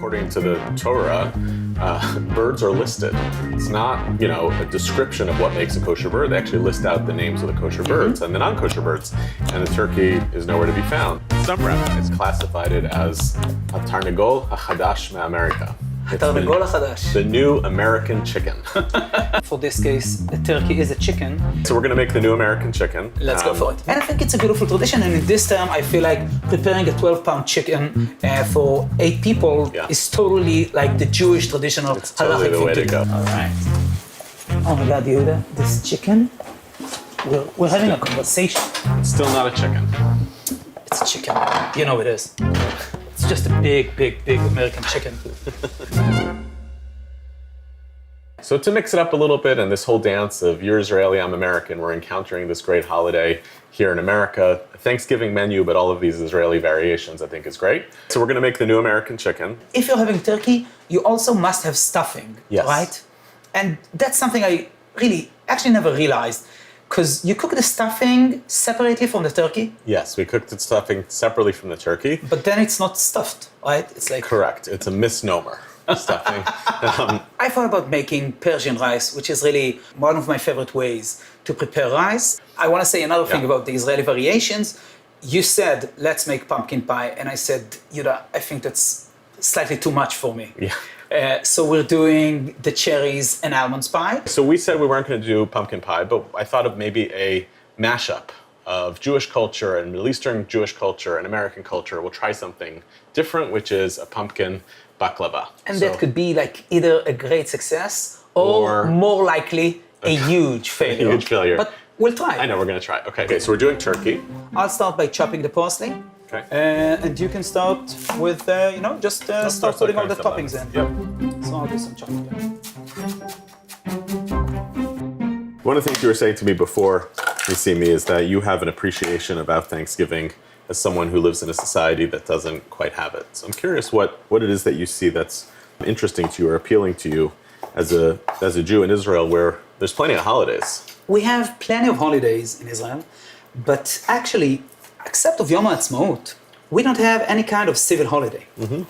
According to the Torah, birds are listed. It's not, a description of what makes a kosher bird. They actually list out the names of the kosher birds and the non-kosher birds. And the turkey is nowhere to be found. Some rabbis classified it as a tarnegol hachadash me'Amerika. The new American chicken. For this case, the turkey is a chicken. So we're going to make the new American chicken. Let's go for it. And I think it's a beautiful tradition. And in this term, I feel like preparing a 12-pound chicken for 8 people is totally like the Jewish traditional It's totally the way to go. All right. Oh my God, Yehuda, this chicken, we're having a conversation. It's still not a chicken. It's a chicken. You know it is. It's just a big, big, big American chicken. So to mix it up a little bit, and this whole dance of you're Israeli, I'm American, we're encountering this great holiday here in America. A Thanksgiving menu, but all of these Israeli variations I think is great. So we're going to make the new American chicken. If you're having turkey, you also must have stuffing, right? And that's something I really actually never realized. Because you cook the stuffing separately from the turkey? Yes, we cooked the stuffing separately from the turkey. But then it's not stuffed, right? It's like... Correct. It's a misnomer, stuffing. I thought about making Persian rice, which is really one of my favorite ways to prepare rice. I want to say another thing about the Israeli variations. You said, let's make pumpkin pie. And I said, Yehuda, I think that's slightly too much for me. Yeah. So we're doing the cherries and almonds pie. So we said we weren't going to do pumpkin pie, but I thought of maybe a mashup of Jewish culture and Middle Eastern Jewish culture and American culture. We'll try something different, which is a pumpkin baklava. And that could be like either a great success or more likely a huge failure. A huge failure. But we'll try. I know, we're going to try. Okay, so we're doing turkey. I'll start by chopping the parsley. Okay. And you can start with, just start putting all the toppings in. Yep. So I'll do some chopping. One of the things you were saying to me before, Nissimmi, is that you have an appreciation about Thanksgiving as someone who lives in a society that doesn't quite have it. So I'm curious what it is that you see that's interesting to you or appealing to you as a Jew in Israel, where there's plenty of holidays. We have plenty of holidays in Israel, but actually, except of Yom HaAtzmaut, we don't have any kind of civil holiday.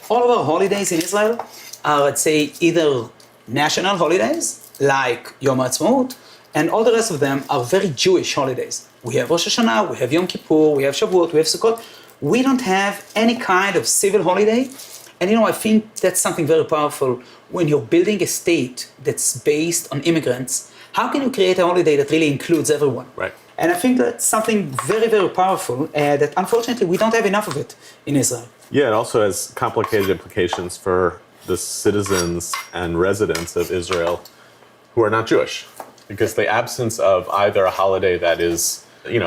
All of our holidays in Israel are, let's say, either national holidays, like Yom HaAtzmaut, and all the rest of them are very Jewish holidays. We have Rosh Hashanah, we have Yom Kippur, we have Shavuot, we have Sukkot. We don't have any kind of civil holiday. And I think that's something very powerful when you're building a state that's based on immigrants. How can you create a holiday that really includes everyone? Right. And I think that's something very, very powerful that unfortunately we don't have enough of it in Israel. Yeah, it also has complicated implications for the citizens and residents of Israel who are not Jewish. Because the absence of either a holiday that is,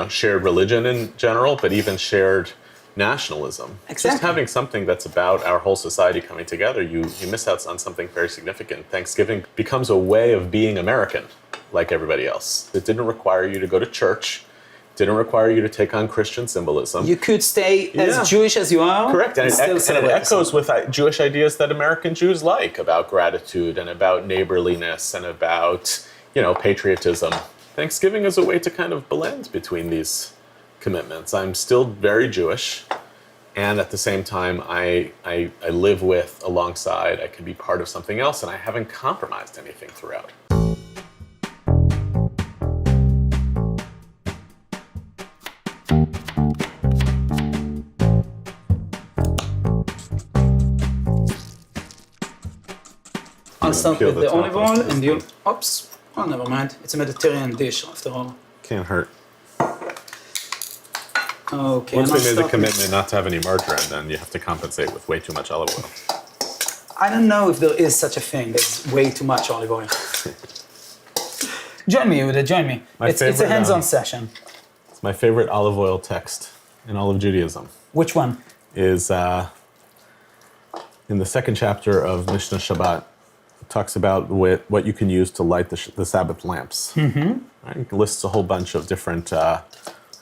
shared religion in general, but even shared nationalism. Exactly. Just having something that's about our whole society coming together, you miss out on something very significant. Thanksgiving becomes a way of being American, like everybody else. It didn't require you to go to church, didn't require you to take on Christian symbolism. You could stay as Jewish as you are. Correct, and it echoes with Jewish ideas that American Jews like about gratitude and about neighborliness and about, patriotism. Thanksgiving is a way to kind of blend between these commitments. I'm still very Jewish, and at the same time, I live with, alongside, I can be part of something else, and I haven't compromised anything throughout. I'll start with the olive oil and the... Oops. Oh, never mind. It's a Mediterranean dish, after all. Can't hurt. Okay. Once we made the commitment not to have any margarine, then you have to compensate with way too much olive oil. I don't know if there is such a thing. There's way too much olive oil. Join me, Yehuda, join me. It's a hands-on session. It's my favorite olive oil text in all of Judaism. Which one? Is in the second chapter of Mishnah Shabbat. It talks about what you can use to light the Sabbath lamps. Right? It lists a whole bunch of different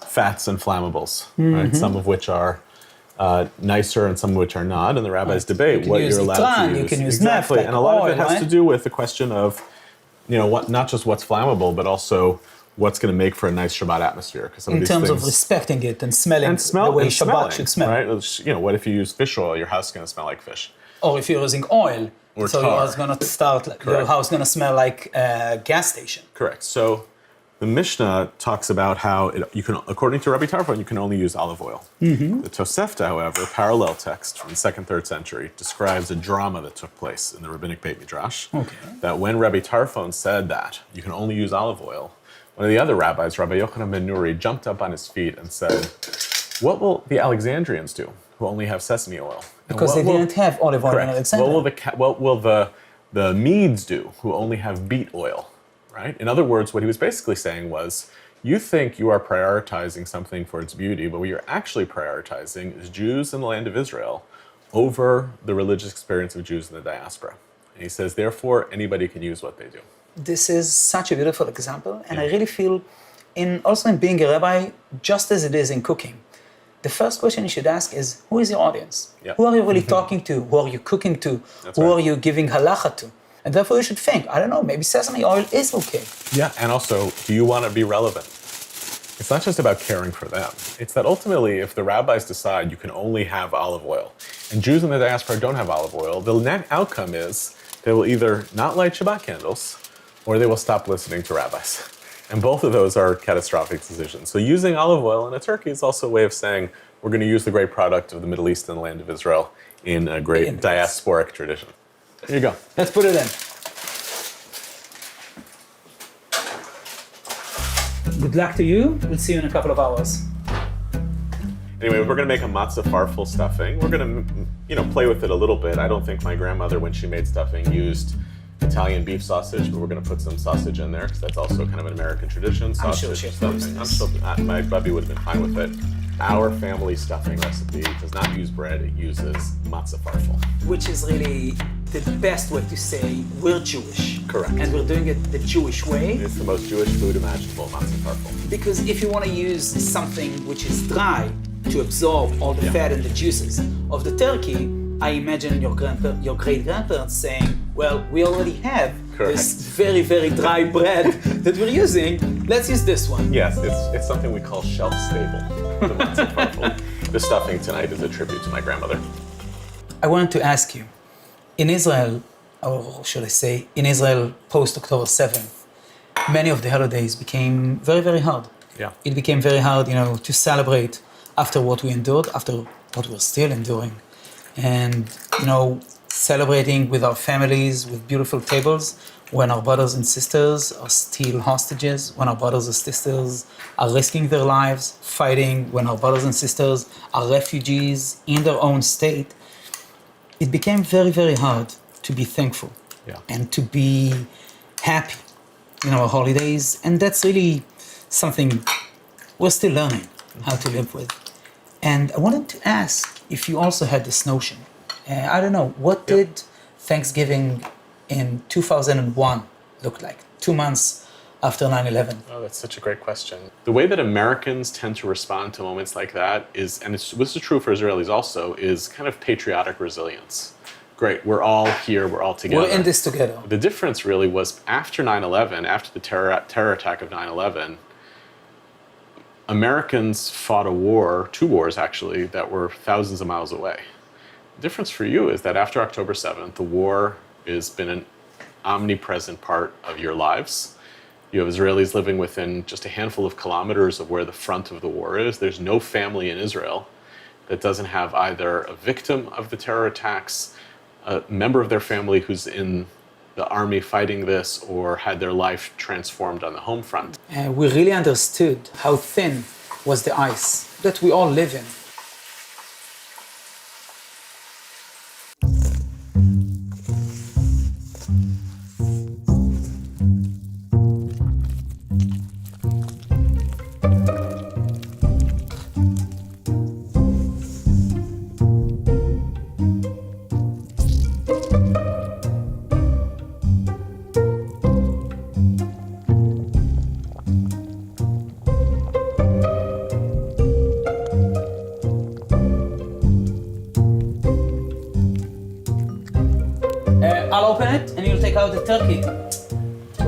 fats and flammables, right? Some of which are nicer and some of which are not, and the rabbis debate what you're allowed to use. You can use exactly, naphtha, and a lot oil, of it has to do with the question of, not just what's flammable, but also what's going to make for a nice Shabbat atmosphere. Because In terms of respecting it and smelling the way Shabbat should smell. Right? You know, what if you use fish oil? Your house is going to smell like fish. Or if you're using oil, or so tar. your house is going to smell like a gas station. Correct. So the Mishnah talks about how you can, according to Rabbi Tarfon, you can only use olive oil. The Tosefta, however, parallel text from the 2nd, 3rd century, describes a drama that took place in the rabbinic Beit Midrash. That when Rabbi Tarfon said that you can only use olive oil, one of the other rabbis, Rabbi Yochanan ben Nuri, jumped up on his feet and said, "What will the Alexandrians do, who only have sesame oil? Because they didn't have olive oil in Alexandria. What will the Medes do, who only have beet oil?" Right? In other words, what he was basically saying was, you think you are prioritizing something for its beauty, but what you're actually prioritizing is Jews in the land of Israel over the religious experience of Jews in the diaspora. And he says, therefore, anybody can use what they do. This is such a beautiful example, and I really feel, also in being a rabbi, just as it is in cooking, the first question you should ask is, who is your audience? Yep. Who are you really talking to? Who are you cooking to? Who are you giving halacha to? And therefore you should think, I don't know, maybe sesame oil is okay. Yeah, and also, do you want to be relevant? It's not just about caring for them. It's that ultimately, if the rabbis decide you can only have olive oil, and Jews in the diaspora don't have olive oil, the net outcome is they will either not light Shabbat candles, or they will stop listening to rabbis. And both of those are catastrophic decisions. So using olive oil in a turkey is also a way of saying, we're going to use the great product of the Middle East and the land of Israel in a great diasporic tradition. Here you go. Let's put it in. Good luck to you. We'll see you in a couple of hours. Anyway, we're going to make a matzah farfel stuffing. We're going to, play with it a little bit. I don't think my grandmother, when she made stuffing, used Italian beef sausage, but we're going to put some sausage in there because that's also kind of an American tradition. Sausage stuffing. I'm sure my bubby would have been fine with it. Our family stuffing recipe does not use bread, it uses matzah farfel. Which is really the best way to say we're Jewish. Correct. And we're doing it the Jewish way. It's the most Jewish food imaginable, matzah farfel. Because if you want to use something which is dry to absorb all the fat and the juices of the turkey, I imagine your great-grandparents saying, well, we already have this very, very dry bread that we're using. Let's use this one. Yes, it's something we call shelf-stable, the matzah farfel. The stuffing tonight is a tribute to my grandmother. I wanted to ask you, in Israel, or should I say, in Israel post-October 7th, many of the holidays became very, very hard. Yeah. It became very hard, to celebrate after what we endured, after what we're still enduring. And, celebrating with our families, with beautiful tables, when our brothers and sisters are still hostages, when our brothers and sisters are risking their lives, fighting, when our brothers and sisters are refugees in their own state, it became very, very hard to be thankful and to be happy in our holidays. And that's really something we're still learning how to live with. And I wanted to ask if you also had this notion. I don't know, what did Thanksgiving in 2001 look like, 2 months after 9/11? Oh, that's such a great question. The way that Americans tend to respond to moments like that is, and this is true for Israelis also, is kind of patriotic resilience. Great, we're all here, we're all together. We're in this together. The difference really was after 9/11, after the terror attack of 9/11, Americans fought a war, 2 wars actually, that were thousands of miles away. The difference for you is that after October 7th, the war has been an omnipresent part of your lives. You have Israelis living within just a handful of kilometers of where the front of the war is. There's no family in Israel that doesn't have either a victim of the terror attacks, a member of their family who's in the army fighting this, or had their life transformed on the home front. We really understood how thin was the ice that we all live in. I'll open it and you'll take out the turkey.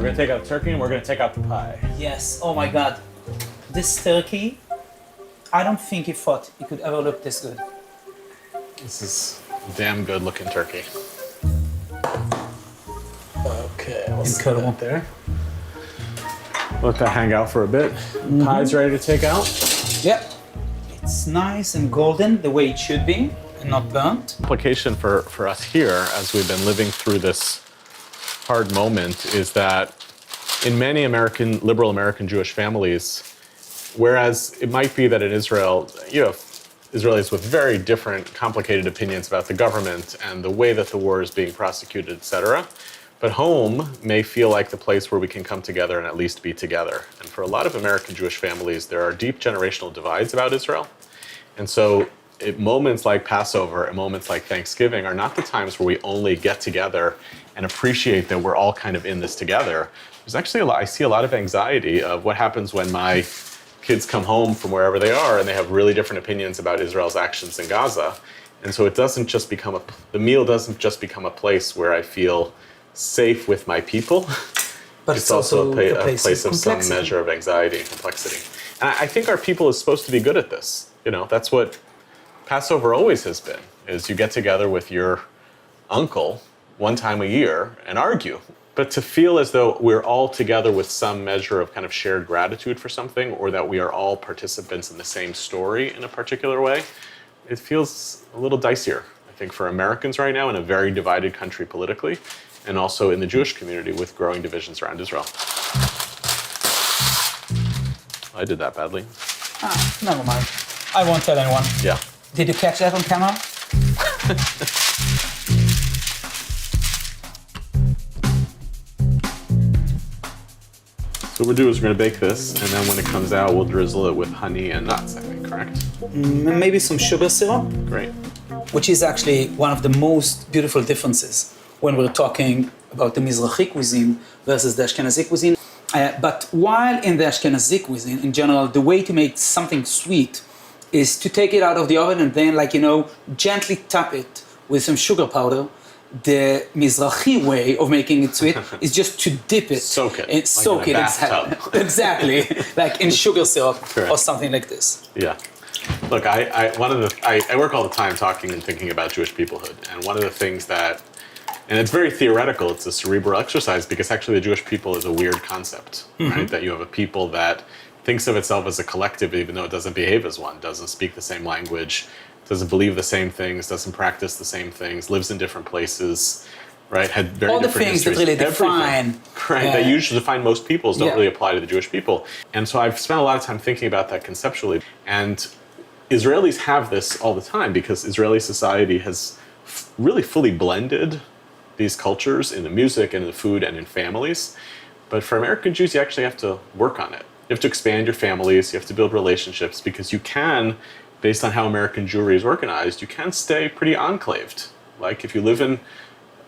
we're gonna take out the turkey and we're gonna take out the pie. Yes, oh my God. This turkey, I don't think he thought it could ever look this good. This is a damn good looking turkey. Okay, we'll set Incredible. that there. Let that hang out for a bit. Pie's ready to take out. Yep. It's nice and golden the way it should be and not burnt. Implication for us here, as we've been living through this hard moment, is that in many liberal American Jewish families, whereas it might be that in Israel, you have Israelis with very different, complicated opinions about the government and the way that the war is being prosecuted, etc. But home may feel like the place where we can come together and at least be together. And for a lot of American Jewish families, there are deep generational divides about Israel. And so moments like Passover and moments like Thanksgiving are not the times where we only get together and appreciate that we're all kind of in this together. There's actually I see a lot of anxiety of what happens when my kids come home from wherever they are and they have really different opinions about Israel's actions in Gaza. And so it doesn't just become the meal doesn't just become a place where I feel safe with my people, But it's also a place of some measure of anxiety and complexity. And I think our people is supposed to be good at this. You know, that's what Passover always has been, is you get together with your uncle one time a year and argue. But to feel as though we're all together with some measure of kind of shared gratitude for something, or that we are all participants in the same story in a particular way, it feels a little dicier, I think, for Americans right now in a very divided country politically, and also in the Jewish community with growing divisions around Israel. I did that badly. Never mind. I won't tell anyone. Yeah. Did you catch that on camera? So what we'll do is we're going to bake this, and then when it comes out, we'll drizzle it with honey and nuts, I think, correct? Maybe some sugar syrup, Great. which is actually one of the most beautiful differences when we're talking about the Mizrahi cuisine versus the Ashkenazi cuisine. But while in the Ashkenazi cuisine, in general, the way to make something sweet is to take it out of the oven and then, gently tap it with some sugar powder. The Mizrahi way of making it sweet is just to dip it. Soak it. And soak it. Exactly. Like in sugar syrup or something like this. Yeah. Look, I work all the time talking and thinking about Jewish peoplehood. And one of the things that, and it's very theoretical, it's a cerebral exercise, because actually the Jewish people is a weird concept, right? That you have a people that thinks of itself as a collective, even though it doesn't behave as one, doesn't speak the same language, doesn't believe the same things, doesn't practice the same things, lives in different places, right? Had very all the different things histories. that really define. Right, that usually define most peoples don't really apply to the Jewish people. And so I've spent a lot of time thinking about that conceptually. And Israelis have this all the time because Israeli society has really fully blended these cultures in the music and in the food and in families. But for American Jews, you actually have to work on it. You have to expand your families, you have to build relationships, because you can, based on how American Jewry is organized, you can stay pretty enclaved. Like if you live in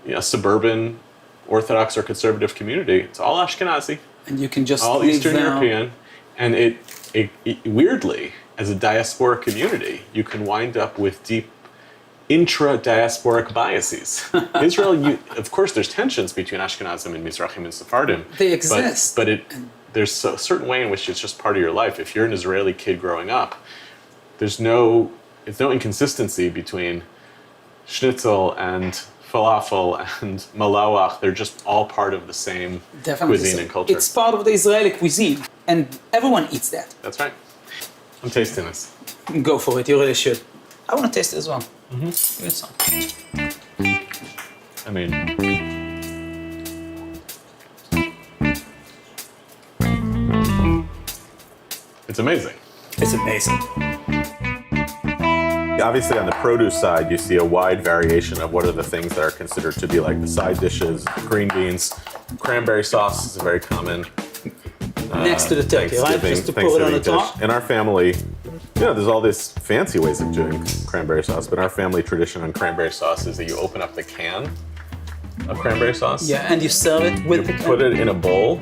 a suburban Orthodox or conservative community, it's all Ashkenazi, And you can just all live Eastern there. European, and it weirdly, as a diaspora community, you can wind up with deep intra-diasporic biases. Israel, of course, there's tensions between Ashkenazim and Mizrahim and Sephardim. They exist. But there's a certain way in which it's just part of your life. If you're an Israeli kid growing up, there's no inconsistency between schnitzel and falafel and malawach. They're just all part of the same cuisine and culture. It's part of the Israeli cuisine, and everyone eats that. That's right. I'm tasting this. Go for it, you really should. I want to taste it as well. Give it some. I mean, it's amazing. It's amazing. Obviously, on the produce side, you see a wide variation of what are the things that are considered to be like the side dishes. Green beans, cranberry sauce is a very common Next to the turkey, right? Just to pour it on the top. In our family, there's all these fancy ways of doing cranberry sauce, but our family tradition on cranberry sauce is that you open up the can of cranberry sauce. Yeah, and you serve it with the Put it in a bowl,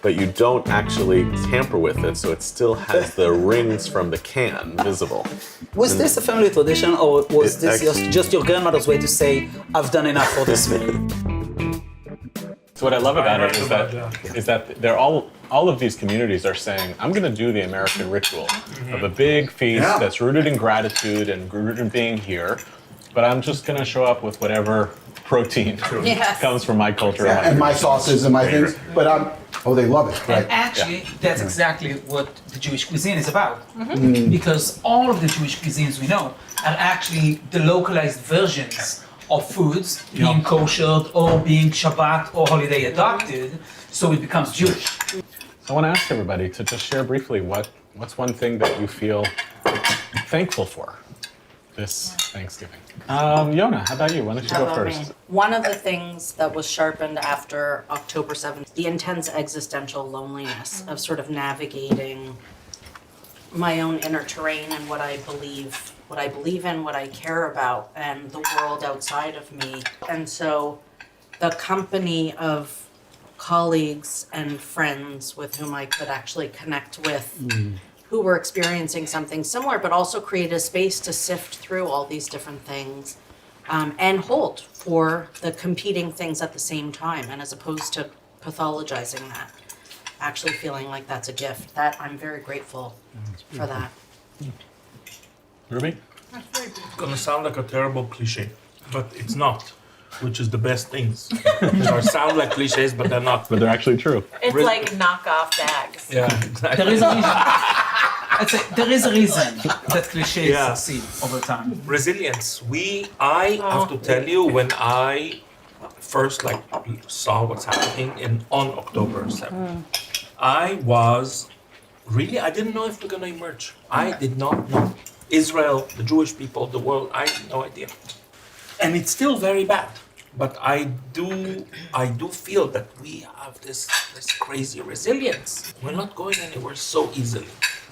but you don't actually tamper with it, so it still has the rings from the can visible. Was this a family tradition, or was this just your grandmother's way to say, I've done enough for this meal? So what I love about it heard is that they're all of these communities are saying, I'm going to do the American ritual of a big feast that's rooted in gratitude and rooted in being here, but I'm just going to show up with whatever protein comes from my culture. And my sauces and my things, but they love it, right? And actually, that's exactly what the Jewish cuisine is about. Because all of the Jewish cuisines we know are actually the localized versions of foods being koshered or being Shabbat or holiday adopted, so it becomes Jewish. I want to ask everybody to just share briefly what's one thing that you feel thankful for this Thanksgiving. Yona, how about you? Why don't you go first? One of the things that was sharpened after October 7th, the intense existential loneliness of sort of navigating my own inner terrain and what I believe in, what I care about, and the world outside of me. And so the company of colleagues and friends with whom I could actually connect with who were experiencing something similar, but also create a space to sift through all these different things and hold for the competing things at the same time. And as opposed to pathologizing that, actually feeling like that's a gift. That I'm very grateful for that. Ruby? It's gonna sound like a terrible cliche, but it's not, which is the best things. They sound like cliches, but they're not. But they're actually true. It's like knockoff bags. Yeah, exactly. There is a reason. There is a reason that cliches succeed over time. Resilience. I have to tell you, when I first saw what's happening on October 7th, I didn't know if we're gonna emerge. I did not know. Israel, the Jewish people, the world, I had no idea. And it's still very bad. But I do feel that we have this crazy resilience. We're not going anywhere so easily.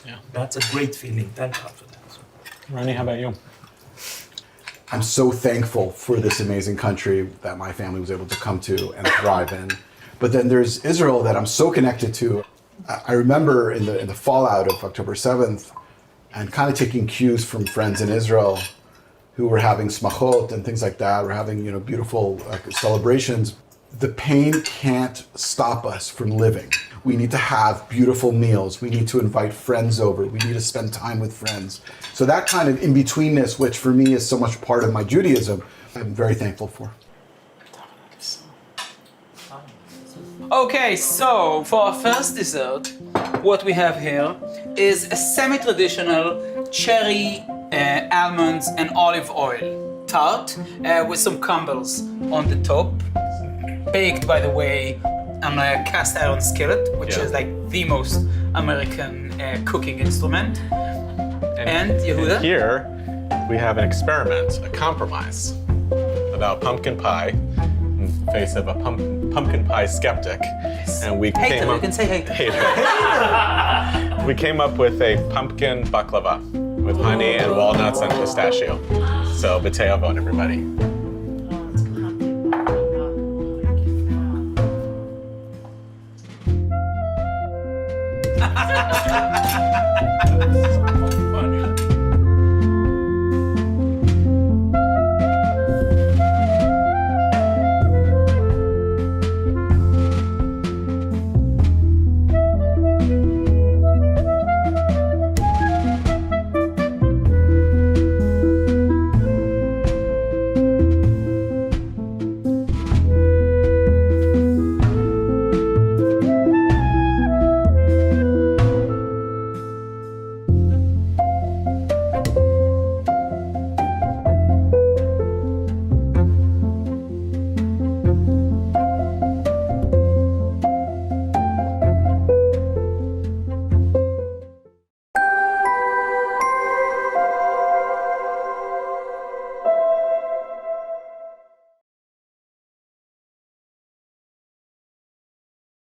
Yeah. That's a great feeling. Thank God for that. Ronnie, how about you? I'm so thankful for this amazing country that my family was able to come to and thrive in. But then there's Israel that I'm so connected to. I remember in the fallout of October 7th and kind of taking cues from friends in Israel who were having smachot and things like that, were having beautiful celebrations. The pain can't stop us from living. We need to have beautiful meals. We need to invite friends over. We need to spend time with friends. So that kind of in-betweenness, which for me is so much part of my Judaism, I'm very thankful for. Okay, so for our first dessert, what we have here is a semi-traditional cherry, almonds, and olive oil tart with some crumbles on the top. Baked, by the way, on a cast iron skillet, which is like the most American cooking instrument. And Yehuda? And here we have an experiment, a compromise about pumpkin pie in the face of a pumpkin pie skeptic. And we Hater, you can say hater. We came up with a pumpkin baklava with honey and walnuts and pistachio. So, b'te'avon, everybody.